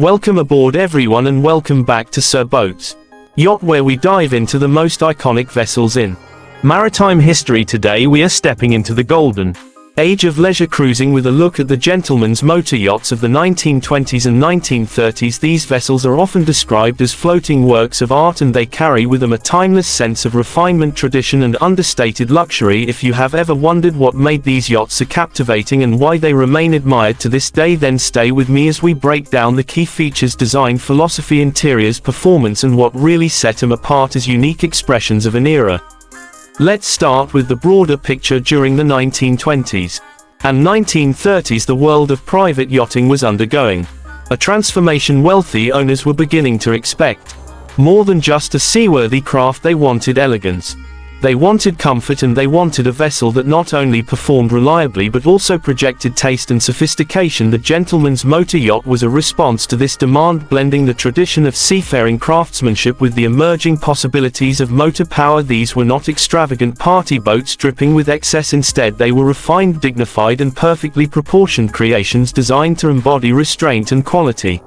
Welcome aboard everyone, and welcome back to Sir Boats Yacht, where we dive into the most iconic vessels in maritime history. Today we are stepping into the golden age of leisure cruising with a look at the gentlemen's motor yachts of the 1920s and 1930s. These vessels are often described as floating works of art, and they carry with them a timeless sense of refinement, tradition and understated luxury. If you have ever wondered what made these yachts so captivating and why they remain admired to this day, then stay with me as we break down the key features, design philosophy, interiors, performance and what really set them apart as unique expressions of an era. Let's start with the broader picture. During the 1920s and 1930s, the world of private yachting was undergoing a transformation. Wealthy owners were beginning to expect more than just a seaworthy craft. They wanted elegance, they wanted comfort, and they wanted a vessel that not only performed reliably but also projected taste and sophistication. The gentleman's motor yacht was a response to this demand, blending the tradition of seafaring craftsmanship with the emerging possibilities of motor power. These were not extravagant party boats dripping with excess. Instead, they were refined, dignified and perfectly proportioned creations designed to embody restraint and quality.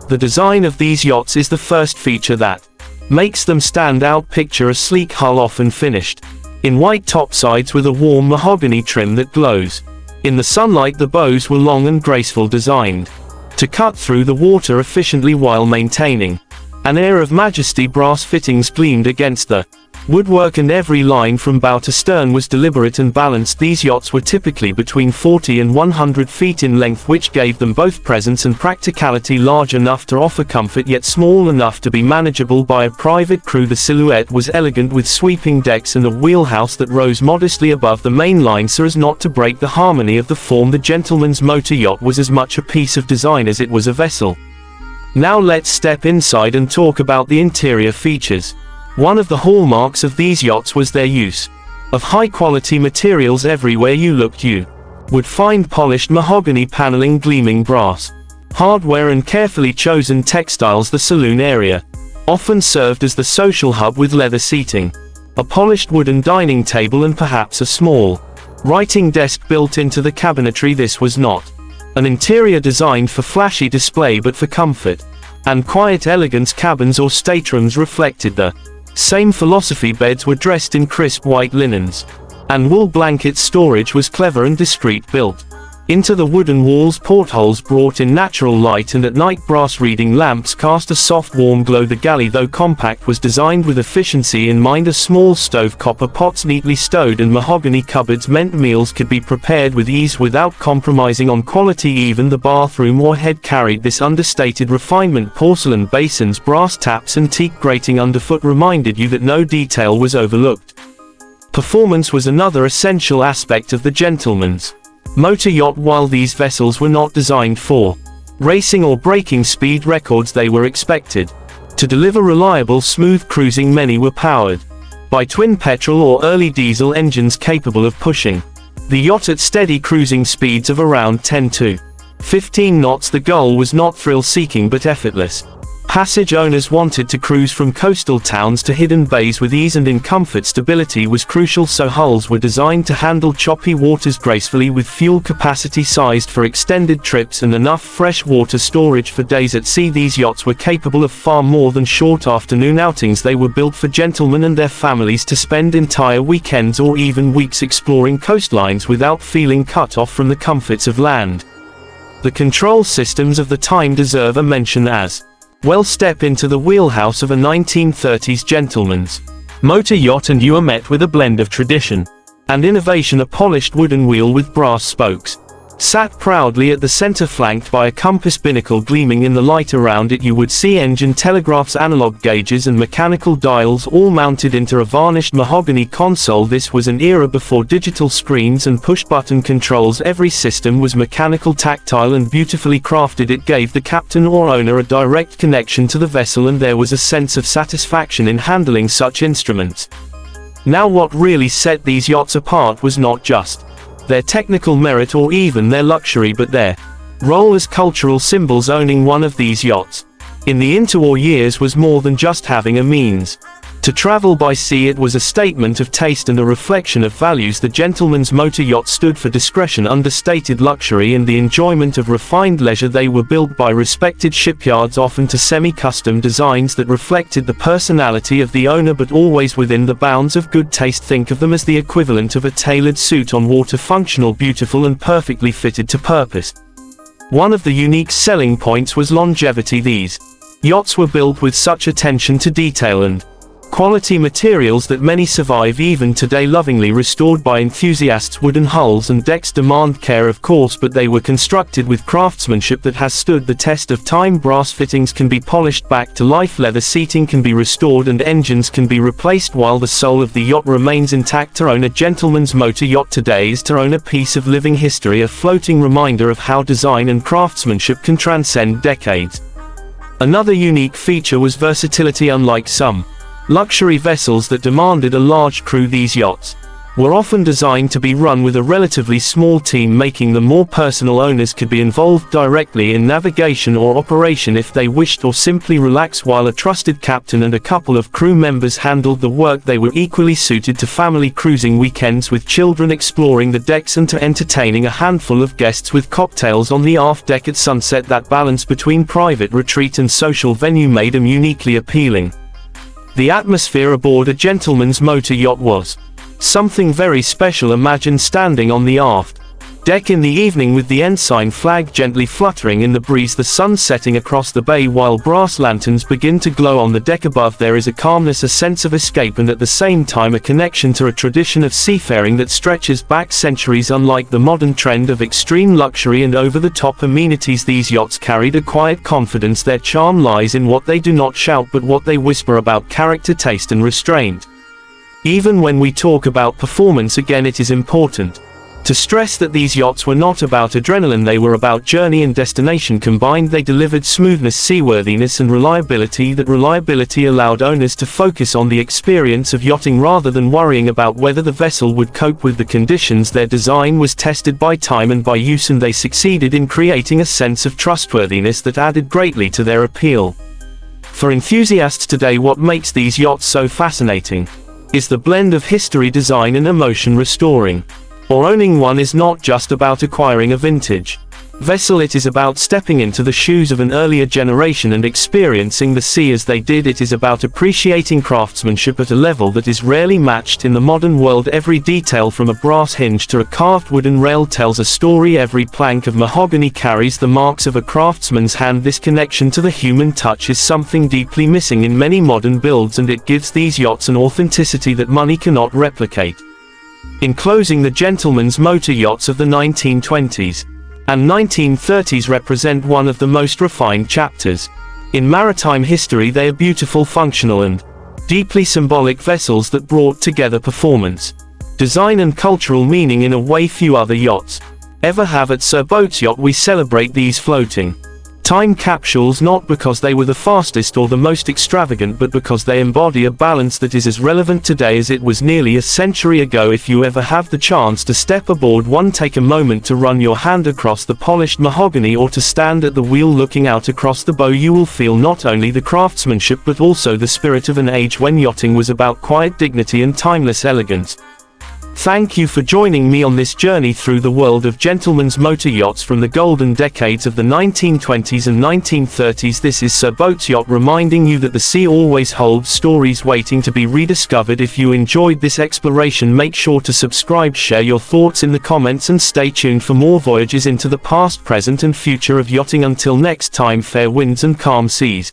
The design of these yachts is the first feature that makes them stand out. Picture a sleek hull, often finished in white topsides with a warm mahogany trim that glows in the sunlight. The bows were long and graceful, designed to cut through the water efficiently while maintaining an air of majesty. Brass fittings gleamed against the woodwork, and every line from bow to stern was deliberate and balanced. These yachts were typically between 40 and 100 feet in length, which gave them both presence and practicality. Large enough to offer comfort, yet small enough to be manageable by a private crew. The silhouette was elegant, with sweeping decks and a wheelhouse that rose modestly above the main line so as not to break the harmony of the form. The gentleman's motor yacht was as much a piece of design as it was a vessel. Now let's step inside and talk about the interior features. One of the hallmarks of these yachts was their use of high-quality materials. Everywhere you looked you would find polished mahogany paneling, gleaming brass hardware and carefully chosen textiles. The saloon area often served as the social hub, with leather seating, a polished wooden dining table and perhaps a small writing desk built into the cabinetry. This was not an interior designed for flashy display but for comfort and quiet elegance. Cabins or staterooms reflected the same philosophy. Beds were dressed in crisp white linens, and wool blankets. Storage was clever and discreet, built into the wooden walls. Portholes brought in natural light, and at night brass reading lamps cast a soft warm glow. The galley, though compact, was designed with efficiency in mind. A small stove, copper pots neatly stowed and mahogany cupboards meant meals could be prepared with ease without compromising on quality. Even the bathroom or head carried this understated refinement. Porcelain basins, brass taps and teak grating underfoot reminded you that no detail was overlooked. Performance was another essential aspect of the gentleman's motor yacht. While these vessels were not designed for racing or breaking speed records, they were expected to deliver reliable, smooth cruising. Many were powered by twin petrol or early diesel engines capable of pushing the yacht at steady cruising speeds of around 10 to 15 knots. The goal was not thrill-seeking but effortless passage. Owners wanted to cruise from coastal towns to hidden bays with ease and in comfort. Stability was crucial, so hulls were designed to handle choppy waters gracefully, with fuel capacity sized for extended trips and enough fresh water storage for days at sea. These yachts were capable of far more than short afternoon outings. They were built for gentlemen and their families to spend entire weekends or even weeks exploring coastlines without feeling cut off from the comforts of land. The control systems of the time deserve a mention as well. Step into the wheelhouse of a 1930s gentleman's motor yacht and you are met with a blend of tradition and innovation. A polished wooden wheel with brass spokes sat proudly at the center, flanked by a compass binnacle gleaming in the light. Around it you would see engine telegraphs, analog gauges and mechanical dials, all mounted into a varnished mahogany console. This was an era before digital screens and push-button controls. Every system was mechanical, tactile and beautifully crafted. It gave the captain or owner a direct connection to the vessel, and there was a sense of satisfaction in handling such instruments. Now, what really set these yachts apart was not just their technical merit or even their luxury, but their role as cultural symbols. Owning one of these yachts in the interwar years was more than just having a means To travel by sea, it was a statement of taste and a reflection of values. The gentleman's motor yacht stood for discretion, understated luxury, and the enjoyment of refined leisure. They were built by respected shipyards, often to semi-custom designs that reflected the personality of the owner, but always within the bounds of good taste. Think of them as the equivalent of a tailored suit on water, functional, beautiful, and perfectly fitted to purpose. One of the unique selling points was longevity. These yachts were built with such attention to detail and quality materials that many survive even today, lovingly restored by enthusiasts. Wooden hulls and decks demand care, of course, but they were constructed with craftsmanship that has stood the test of time. Brass fittings can be polished back to life, leather seating can be restored, and engines can be replaced while the soul of the yacht remains intact. To own a gentleman's motor yacht today is to own a piece of living history, a floating reminder of how design and craftsmanship can transcend decades. Another unique feature was versatility. Unlike some luxury vessels that demanded a large crew, these yachts were often designed to be run with a relatively small team, making them more personal. Owners could be involved directly in navigation or operation if they wished, or simply relax while a trusted captain and a couple of crew members handled the work. They were equally suited to family cruising weekends, with children exploring the decks, and to entertaining a handful of guests with cocktails on the aft deck at sunset. That balance between private retreat and social venue made them uniquely appealing. The atmosphere aboard a gentleman's motor yacht was something very special. Imagine standing on the aft deck in the evening with the ensign flag gently fluttering in the breeze, the sun setting across the bay while brass lanterns begin to glow on the deck above. There is a calmness, a sense of escape, and at the same time a connection to a tradition of seafaring that stretches back centuries. Unlike the modern trend of extreme luxury and over-the-top amenities, these yachts carried a quiet confidence. Their charm lies in what they do not shout, but what they whisper about character, taste, and restraint. Even when we talk about performance, again, it is important to stress that these yachts were not about adrenaline, they were about journey and destination combined. They delivered smoothness, seaworthiness, and reliability. That reliability allowed owners to focus on the experience of yachting rather than worrying about whether the vessel would cope with the conditions. Their design was tested by time and by use, and they succeeded in creating a sense of trustworthiness that added greatly to their appeal. For enthusiasts today, what makes these yachts so fascinating is the blend of history, design, and emotion. Restoring or owning one is not just about acquiring a vintage vessel, it is about stepping into the shoes of an earlier generation and experiencing the sea as they did. It is about appreciating craftsmanship at a level that is rarely matched in the modern world. Every detail, from a brass hinge to a carved wooden rail, tells a story. Every plank of mahogany carries the marks of a craftsman's hand. This connection to the human touch is something deeply missing in many modern builds, and it gives these yachts an authenticity that money cannot replicate. In closing, the gentleman's motor yachts of the 1920s and 1930s represent one of the most refined chapters in maritime history. They are beautiful, functional, and deeply symbolic vessels that brought together performance, design, and cultural meaning in a way few other yachts ever have. At Sir Boats Yacht, we celebrate these floating time capsules not because they were the fastest or the most extravagant, but because they embody a balance that is as relevant today as it was nearly a century ago. If you ever have the chance to step aboard one, take a moment to run your hand across the polished mahogany or to stand at the wheel looking out across the bow. You will feel not only the craftsmanship but also the spirit of an age when yachting was about quiet dignity and timeless elegance. Thank you for joining me on this journey through the world of gentlemen's motor yachts from the golden decades of the 1920s and 1930s. This is Sir Boats Yacht reminding you that the sea always holds stories waiting to be rediscovered. If you enjoyed this exploration, make sure to subscribe, share your thoughts in the comments, and stay tuned for more voyages into the past, present, and future of yachting. Until next time, fair winds and calm seas.